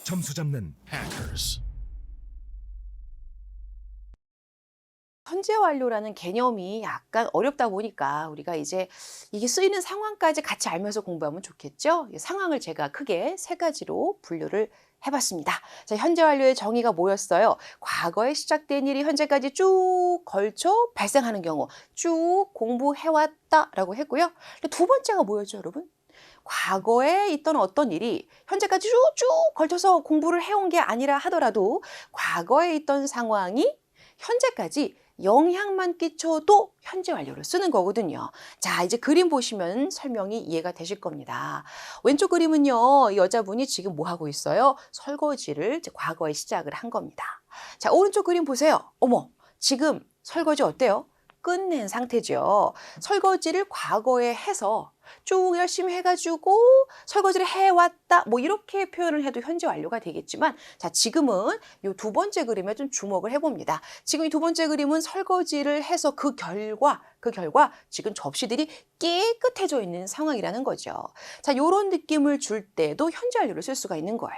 점수 잡는 hackers. 현재 완료라는 개념이 약간 어렵다 보니까 우리가 이제 이게 쓰이는 상황까지 같이 알면서 공부하면 좋겠죠? 이 상황을 제가 크게 세 가지로 분류를 해봤습니다. 자, 현재 완료의 정의가 뭐였어요? 과거에 시작된 일이 현재까지 쭉 걸쳐 발생하는 경우 쭉 공부해왔다라고 했고요. 두 번째가 뭐였죠, 여러분? 과거에 있던 어떤 일이 현재까지 쭉쭉 걸쳐서 공부를 해온 게 아니라 하더라도 과거에 있던 상황이 현재까지 영향만 끼쳐도 현재 완료를 쓰는 거거든요. 자, 이제 그림 보시면 설명이 이해가 되실 겁니다. 왼쪽 그림은요, 이 여자분이 지금 뭐 하고 있어요? 설거지를 이제 과거에 시작을 한 겁니다. 자, 오른쪽 그림 보세요. 어머, 지금 설거지 어때요? 끝낸 상태죠. 설거지를 과거에 해서 쭉 열심히 해가지고 설거지를 해왔다. 뭐 이렇게 표현을 해도 현재 완료가 되겠지만, 자, 지금은 이 두 번째 그림에 좀 주목을 해봅니다. 지금 이 두 번째 그림은 설거지를 해서 그 결과 지금 접시들이 깨끗해져 있는 상황이라는 거죠. 자, 이런 느낌을 줄 때도 현재 완료를 쓸 수가 있는 거예요.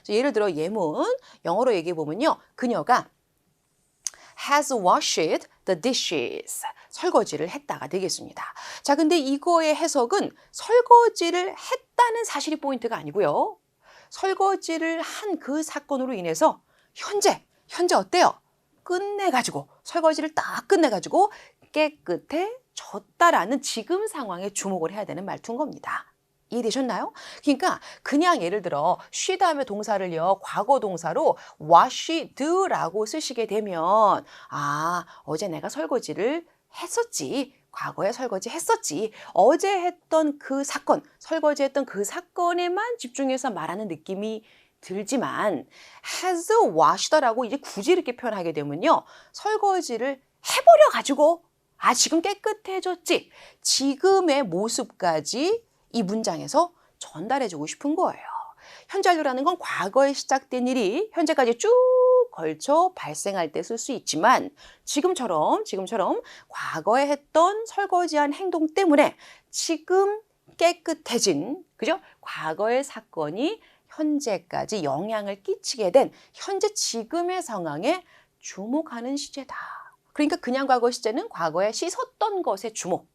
예를 들어 예문 영어로 얘기해 보면요, 그녀가 has washed the dishes. 설거지를 했다가 되겠습니다. 자, 근데 이거의 해석은 설거지를 했다는 사실이 포인트가 아니고요. 설거지를 한 그 사건으로 인해서 현재 어때요? 끝내가지고, 설거지를 딱 끝내가지고 깨끗해졌다라는 지금 상황에 주목을 해야 되는 말투인 겁니다. 이해되셨나요? 그러니까 그냥 예를 들어 she 다음에 동사를요, 과거 동사로 washed라고 쓰시게 되면, 아, 어제 내가 설거지를 했었지. 과거에 설거지 했었지. 어제 했던 그 사건, 설거지했던 그 사건에만 집중해서 말하는 느낌이 들지만 has washed라고 이제 굳이 이렇게 표현하게 되면요, 설거지를 해버려 가지고 아, 지금 깨끗해졌지. 지금의 모습까지 이 문장에서 전달해주고 싶은 거예요. 현재 완료라는 건 과거에 시작된 일이 현재까지 쭉 걸쳐 발생할 때 쓸 수 있지만, 지금처럼 과거에 했던 설거지한 행동 때문에 지금 깨끗해진, 그죠? 과거의 사건이 현재까지 영향을 끼치게 된 현재 지금의 상황에 주목하는 시제다. 그러니까 그냥 과거 시제는 과거에 씻었던 것에 주목.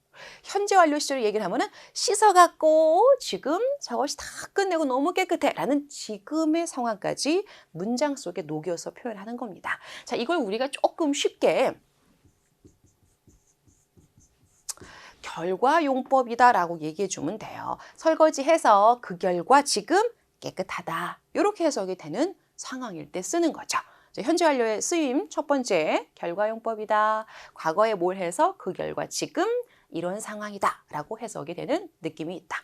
현재 완료 시제를 얘기를 하면은 씻어갖고 지금 저것이 다 끝내고 너무 깨끗해 라는 지금의 상황까지 문장 속에 녹여서 표현하는 겁니다. 자, 이걸 우리가 조금 쉽게 결과용법이다라고 얘기해 주면 돼요. 설거지해서 그 결과 지금 깨끗하다. 이렇게 해석이 되는 상황일 때 쓰는 거죠. 현재 완료의 쓰임 첫 번째, 결과용법이다. 과거에 뭘 해서 그 결과 지금 이런 상황이다 라고 해석이 되는 느낌이 있다.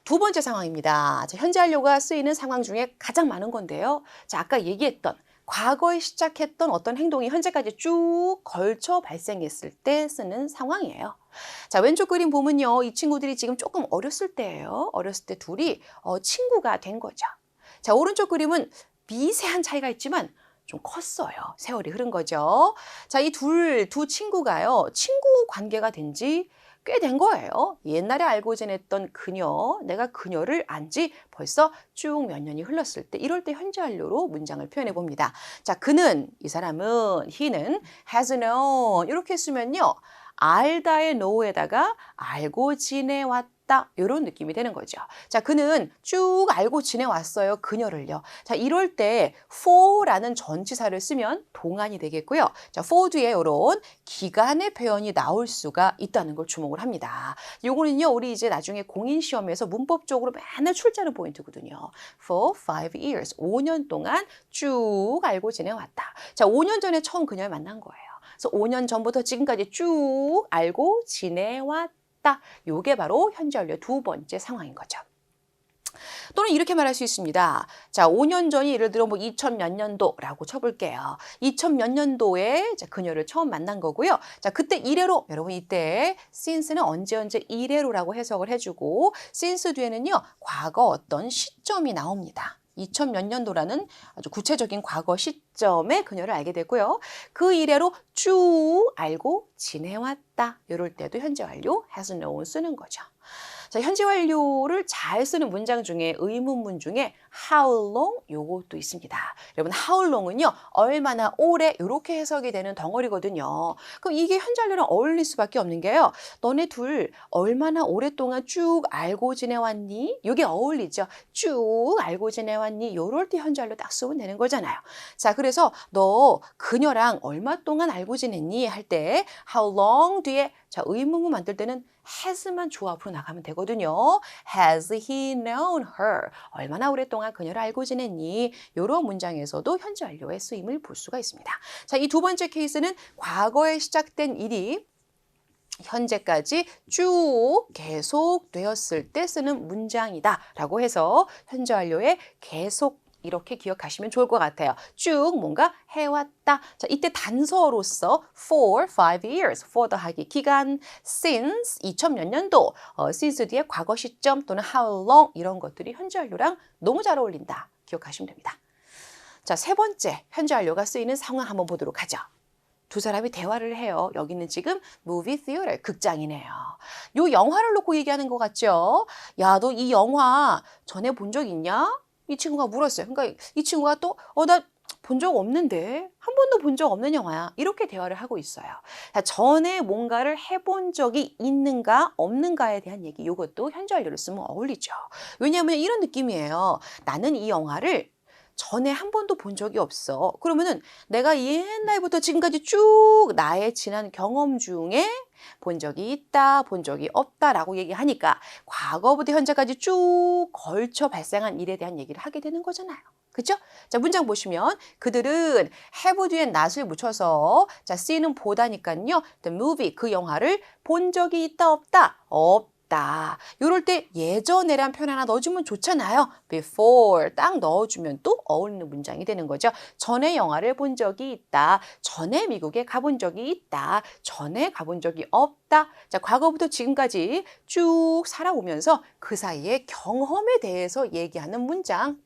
두 번째 상황입니다. 현재 완료가 쓰이는 상황 중에 가장 많은 건데요. 자, 아까 얘기했던 과거에 시작했던 어떤 행동이 현재까지 쭉 걸쳐 발생했을 때 쓰는 상황이에요. 자, 왼쪽 그림 보면요, 이 친구들이 지금 조금 어렸을 때예요. 어렸을 때 둘이 친구가 된 거죠. 자, 오른쪽 그림은 미세한 차이가 있지만 좀 컸어요. 세월이 흐른 거죠. 자, 이 두 친구가요, 친구 관계가 된 지 꽤 된 거예요. 옛날에 알고 지냈던 그녀, 내가 그녀를 안 지 벌써 쭉 몇 년이 흘렀을 때, 이럴 때 현재 완료로 문장을 표현해 봅니다. 자, 그는, 이 사람은, he는 has known 이렇게 쓰면요, 알다의 know에다가 알고 지내왔다. 이런 느낌이 되는 거죠. 자, 그는 쭉 알고 지내왔어요. 그녀를요. 자, 이럴 때 for라는 전치사를 쓰면 동안이 되겠고요. 자, for 뒤에 이런 기간의 표현이 나올 수가 있다는 걸 주목을 합니다. 요거는요, 우리 이제 나중에 공인시험에서 문법적으로 맨날 출제하는 포인트거든요. For 5 years, 5년 동안 쭉 알고 지내왔다. 자, 5년 전에 처음 그녀를 만난 거예요. 그래서 5년 전부터 지금까지 쭉 알고 지내왔다. 요게 바로 현재 완료의 두 번째 상황인 거죠. 또는 이렇게 말할 수 있습니다. 자, 5년 전이 예를 들어 뭐 2000 몇 년도라고 쳐볼게요. 2000 몇 년도에 그녀를 처음 만난 거고요. 자, 그때 이래로, 여러분 이때 since는 언제 이래로라고 해석을 해주고, since 뒤에는요, 과거 어떤 시점이 나옵니다. 2000 몇 년도라는 아주 구체적인 과거 시점에 그녀를 알게 되고요. 그 이래로 쭉 알고 지내왔다. 이럴 때도 현재 완료 has known 쓰는 거죠. 자, 현재 완료를 잘 쓰는 문장 중에 의문문 중에 how long 요것도 있습니다. 여러분 how long은요. 얼마나 오래 이렇게 해석이 되는 덩어리거든요. 그럼 이게 현재 완료랑 어울릴 수밖에 없는 게요. 너네 둘 얼마나 오랫동안 쭉 알고 지내왔니? 이게 어울리죠. 쭉 알고 지내왔니? 요럴 때 현재 완료 딱 쓰면 되는 거잖아요. 자, 그래서 너 그녀랑 얼마 동안 알고 지냈니? 할 때 how long 뒤에 자, 의문문 만들 때는 has만 주 앞으로 나가면 되거든요. Has he known her? 얼마나 오랫동안 그녀를 알고 지냈니? 이런 문장에서도 현재 완료의 쓰임을 볼 수가 있습니다. 자, 이 두 번째 케이스는 과거에 시작된 일이 현재까지 쭉 계속되었을 때 쓰는 문장이다 라고 해서 현재 완료의 계속 이렇게 기억하시면 좋을 것 같아요. 쭉 뭔가 해왔다. 자, 이때 단서로서 for 5 years, for 더하기 기간, since 2000몇 년도, since 뒤에 과거 시점 또는 how long 이런 것들이 현재 완료랑 너무 잘 어울린다. 기억하시면 됩니다. 자, 세 번째 현재 완료가 쓰이는 상황 한번 보도록 하죠. 두 사람이 대화를 해요. 여기는 지금 movie theater, 극장이네요. 요 영화를 놓고 얘기하는 것 같죠? 야, 너 이 영화 전에 본 적 있냐? 이 친구가 물었어요. 그러니까 이 친구가 또 나 본 적 없는데 한 번도 본 적 없는 영화야. 이렇게 대화를 하고 있어요. 자, 전에 뭔가를 해본 적이 있는가 없는가에 대한 얘기 이것도 현재 완료를 쓰면 어울리죠. 왜냐하면 이런 느낌이에요. 나는 이 영화를 전에 한 번도 본 적이 없어. 그러면은 내가 옛날부터 지금까지 쭉 나의 지난 경험 중에 본 적이 있다, 본 적이 없다라고 얘기하니까 과거부터 현재까지 쭉 걸쳐 발생한 일에 대한 얘기를 하게 되는 거잖아요. 그죠? 자, 문장 보시면 그들은 have 뒤에 not을 붙여서 자, C는 보다니까요. The movie, 그 영화를 본 적이 있다, 없다? 없다. 이럴 때 예전에란 표현 하나 넣어주면 좋잖아요. before 딱 넣어주면 또 어울리는 문장이 되는 거죠. 전에 영화를 본 적이 있다. 전에 미국에 가본 적이 있다. 전에 가본 적이 없다. 자, 과거부터 지금까지 쭉 살아오면서 그 사이의 경험에 대해서 얘기하는 문장.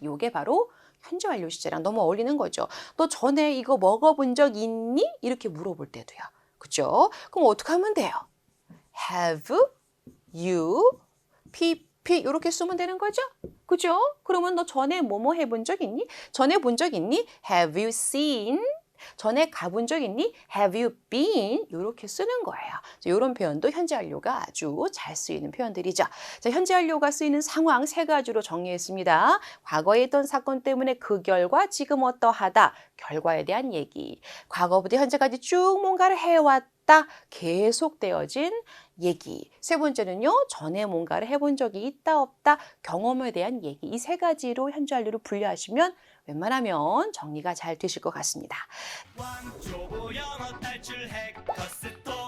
요게 바로 현재 완료 시제랑 너무 어울리는 거죠. 너 전에 이거 먹어본 적 있니? 이렇게 물어볼 때도요. 그죠? 그럼 어떻게 하면 돼요? Have you, PP 이렇게 쓰면 되는 거죠? 그죠? 그러면 너 전에 뭐뭐 해본 적 있니? 전에 본 적 있니? Have you seen? 전에 가본 적 있니? Have you been? 이렇게 쓰는 거예요. 이런 표현도 현재 완료가 아주 잘 쓰이는 표현들이죠. 자, 현재 완료가 쓰이는 상황 세 가지로 정리했습니다. 과거에 있던 사건 때문에 그 결과 지금 어떠하다. 결과에 대한 얘기. 과거부터 현재까지 쭉 뭔가를 해왔다. 계속되어진 얘기. 세 번째는요. 전에 뭔가를 해본 적이 있다 없다. 경험에 대한 얘기. 이 세 가지로 현재 완료를 분류하시면 웬만하면 정리가 잘 되실 것 같습니다. 왕초보 영어 탈출 해커스톡